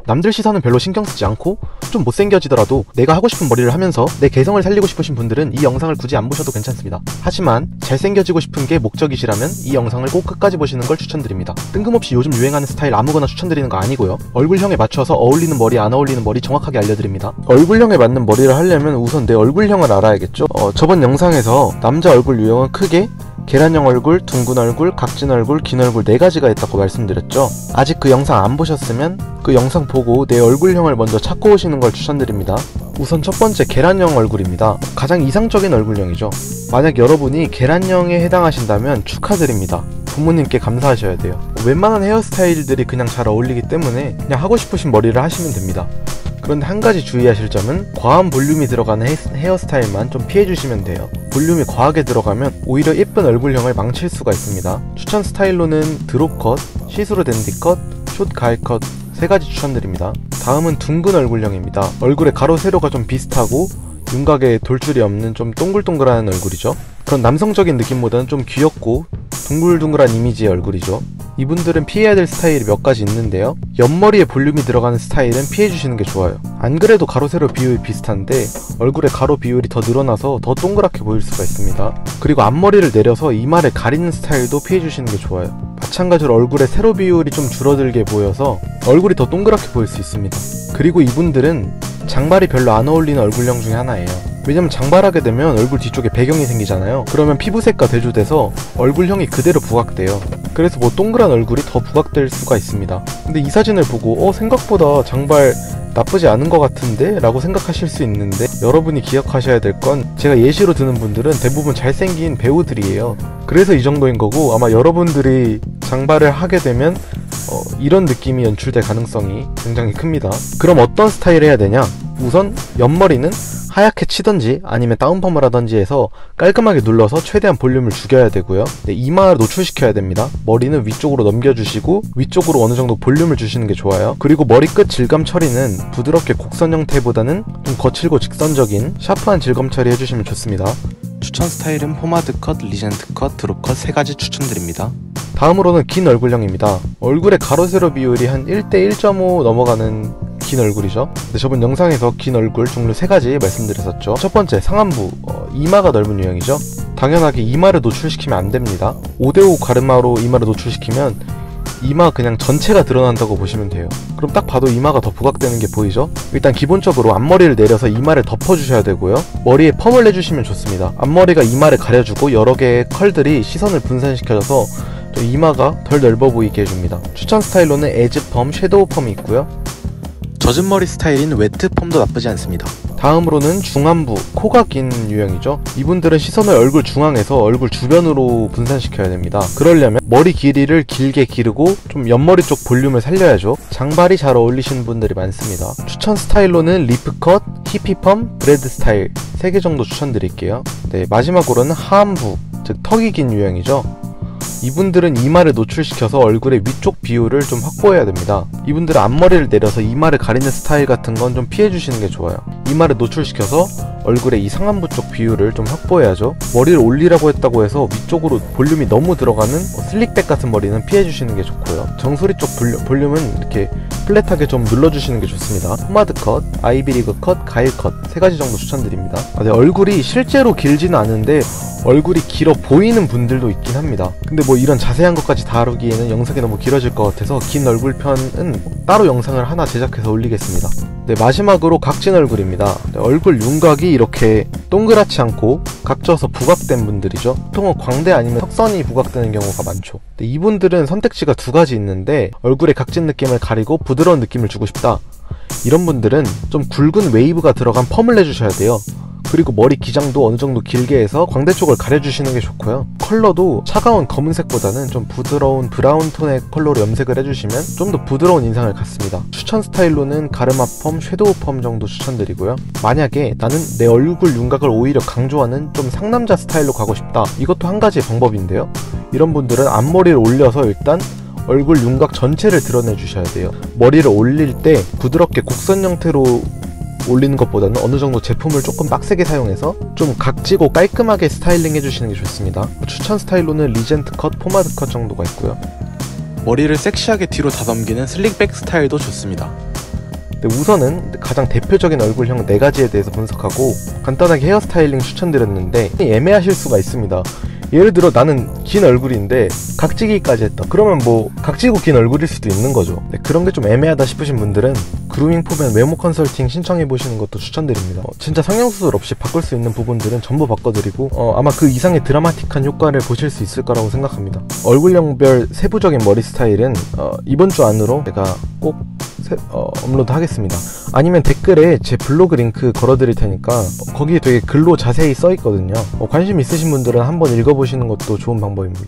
남들 시선은 별로 신경 쓰지 않고 좀 못생겨지더라도 내가 하고 싶은 머리를 하면서 내 개성을 살리고 싶으신 분들은 이 영상을 굳이 안 보셔도 괜찮습니다. 하지만 잘생겨지고 싶은 게 목적이시라면 이 영상을 꼭 끝까지 보시는 걸 추천드립니다. 뜬금없이 요즘 유행하는 스타일 아무거나 추천드리는 거 아니고요. 얼굴형에 맞춰서 어울리는 머리 안 어울리는 머리 정확하게 알려드립니다. 얼굴형에 맞는 머리를 하려면 우선 내 얼굴형을 알아야겠죠. 저번 영상에서 남자 얼굴 유형은 크게 계란형 얼굴, 둥근 얼굴, 각진 얼굴, 긴 얼굴 4가지가 있다고 말씀드렸죠. 아직 그 영상 안 보셨으면 그 영상 보고 내 얼굴형을 먼저 찾고 오시는 걸 추천드립니다. 우선 첫 번째 계란형 얼굴입니다. 가장 이상적인 얼굴형이죠. 만약 여러분이 계란형에 해당하신다면 축하드립니다. 부모님께 감사하셔야 돼요. 웬만한 헤어스타일들이 그냥 잘 어울리기 때문에 그냥 하고 싶으신 머리를 하시면 됩니다. 그런데 한 가지 주의하실 점은 과한 볼륨이 들어가는 헤어스타일만 좀 피해주시면 돼요. 볼륨이 과하게 들어가면 오히려 예쁜 얼굴형을 망칠 수가 있습니다. 추천 스타일로는 드롭컷, 시스루 댄디컷, 숏 가일컷 3가지 추천드립니다. 다음은 둥근 얼굴형입니다. 얼굴에 가로 세로가 좀 비슷하고 윤곽에 돌출이 없는 좀 동글동글한 얼굴이죠. 그런 남성적인 느낌보다는 좀 귀엽고 둥글둥글한 이미지의 얼굴이죠. 이분들은 피해야 될 스타일이 몇 가지 있는데요. 옆머리에 볼륨이 들어가는 스타일은 피해주시는 게 좋아요. 안 그래도 가로 세로 비율이 비슷한데 얼굴에 가로 비율이 더 늘어나서 더 동그랗게 보일 수가 있습니다. 그리고 앞머리를 내려서 이마를 가리는 스타일도 피해주시는 게 좋아요. 마찬가지로 얼굴에 세로 비율이 좀 줄어들게 보여서 얼굴이 더 동그랗게 보일 수 있습니다. 그리고 이분들은 장발이 별로 안 어울리는 얼굴형 중에 하나예요. 왜냐면 장발하게 되면 얼굴 뒤쪽에 배경이 생기잖아요. 그러면 피부색과 대조돼서 얼굴형이 그대로 부각돼요. 그래서 뭐 동그란 얼굴이 더 부각될 수가 있습니다. 근데 이 사진을 보고 생각보다 장발 나쁘지 않은 것 같은데? 라고 생각하실 수 있는데 여러분이 기억하셔야 될 건 제가 예시로 드는 분들은 대부분 잘생긴 배우들이에요. 그래서 이 정도인 거고 아마 여러분들이 장발을 하게 되면 이런 느낌이 연출될 가능성이 굉장히 큽니다. 그럼 어떤 스타일을 해야 되냐? 우선 옆머리는 하얗게 치던지 아니면 다운펌을 하던지 해서 깔끔하게 눌러서 최대한 볼륨을 죽여야 되고요. 이마를 노출시켜야 됩니다. 머리는 위쪽으로 넘겨주시고 위쪽으로 어느 정도 볼륨을 주시는 게 좋아요. 그리고 머리끝 질감 처리는 부드럽게 곡선 형태보다는 좀 거칠고 직선적인 샤프한 질감 처리 해주시면 좋습니다. 추천 스타일은 포마드 컷, 리젠트 컷, 드롭 컷 3가지 추천드립니다. 다음으로는 긴 얼굴형입니다. 얼굴의 가로 세로 비율이 한 1대 1.5 넘어가는 긴 얼굴이죠. 저번 영상에서 긴 얼굴 종류 3가지 말씀드렸었죠. 첫 번째 상안부, 이마가 넓은 유형이죠. 당연하게 이마를 노출시키면 안 됩니다. 5대5 가르마로 이마를 노출시키면 이마 그냥 전체가 드러난다고 보시면 돼요. 그럼 딱 봐도 이마가 더 부각되는 게 보이죠? 일단 기본적으로 앞머리를 내려서 이마를 덮어주셔야 되고요. 머리에 펌을 해주시면 좋습니다. 앞머리가 이마를 가려주고 여러 개의 컬들이 시선을 분산시켜줘서 좀 이마가 덜 넓어 보이게 해줍니다. 추천 스타일로는 에즈 펌, 섀도우 펌이 있고요. 젖은 머리 스타일인 웨트 펌도 나쁘지 않습니다. 다음으로는 중안부, 코가 긴 유형이죠. 이분들은 시선을 얼굴 중앙에서 얼굴 주변으로 분산시켜야 됩니다. 그러려면 머리 길이를 길게 기르고 좀 옆머리 쪽 볼륨을 살려야죠. 장발이 잘 어울리시는 분들이 많습니다. 추천 스타일로는 리프컷, 히피펌, 브레드 스타일 3개 정도 추천드릴게요. 마지막으로는 하안부, 즉 턱이 긴 유형이죠. 이분들은 이마를 노출시켜서 얼굴의 위쪽 비율을 좀 확보해야 됩니다. 이분들은 앞머리를 내려서 이마를 가리는 스타일 같은 건 좀 피해주시는 게 좋아요. 이마를 노출시켜서 얼굴의 이 상안부 쪽 비율을 좀 확보해야죠. 머리를 올리라고 했다고 해서 위쪽으로 볼륨이 너무 들어가는 슬릭백 같은 머리는 피해주시는 게 좋고요. 정수리 쪽 볼륨은 이렇게 플랫하게 좀 눌러주시는 게 좋습니다. 포마드 컷, 아이비리그 컷, 가일 컷 3가지 정도 추천드립니다. 얼굴이 실제로 길지는 않은데 얼굴이 길어 보이는 분들도 있긴 합니다. 근데 뭐 이런 자세한 것까지 다루기에는 영상이 너무 길어질 것 같아서 긴 얼굴편은 따로 영상을 하나 제작해서 올리겠습니다. 마지막으로 각진 얼굴입니다. 얼굴 윤곽이 이렇게 동그랗지 않고 각져서 부각된 분들이죠. 보통은 광대 아니면 턱선이 부각되는 경우가 많죠. 이분들은 선택지가 2가지 있는데 얼굴에 각진 느낌을 가리고 부드러운 느낌을 주고 싶다. 이런 분들은 좀 굵은 웨이브가 들어간 펌을 내주셔야 돼요. 그리고 머리 기장도 어느 정도 길게 해서 광대 쪽을 가려주시는 게 좋고요. 컬러도 차가운 검은색보다는 좀 부드러운 브라운 톤의 컬러로 염색을 해주시면 좀 더 부드러운 인상을 갖습니다. 추천 스타일로는 가르마 펌, 섀도우 펌 정도 추천드리고요. 만약에 나는 내 얼굴 윤곽을 오히려 강조하는 좀 상남자 스타일로 가고 싶다. 이것도 한 가지의 방법인데요. 이런 분들은 앞머리를 올려서 일단 얼굴 윤곽 전체를 드러내 주셔야 돼요. 머리를 올릴 때 부드럽게 곡선 형태로 올리는 것보다는 어느 정도 제품을 조금 빡세게 사용해서 좀 각지고 깔끔하게 스타일링 해주시는 게 좋습니다. 추천 스타일로는 리젠트 컷, 포마드 컷 정도가 있고요. 머리를 섹시하게 뒤로 다듬기는 슬릭백 스타일도 좋습니다. 네, 우선은 가장 대표적인 얼굴형 4가지에 대해서 분석하고 간단하게 헤어스타일링 추천드렸는데 애매하실 수가 있습니다. 예를 들어 나는 긴 얼굴인데 각지기까지 했다. 그러면 뭐 각지고 긴 얼굴일 수도 있는 거죠. 네, 그런 게 좀 애매하다 싶으신 분들은 그루밍 포맨 외모 컨설팅 신청해 보시는 것도 추천드립니다. 진짜 성형수술 없이 바꿀 수 있는 부분들은 전부 바꿔드리고 아마 그 이상의 드라마틱한 효과를 보실 수 있을 거라고 생각합니다. 얼굴형별 세부적인 머리 스타일은 이번 주 안으로 제가 꼭 업로드 하겠습니다. 아니면 댓글에 제 블로그 링크 걸어드릴 테니까 거기에 되게 글로 자세히 써 있거든요. 관심 있으신 분들은 한번 읽어보시는 것도 좋은 방법입니다.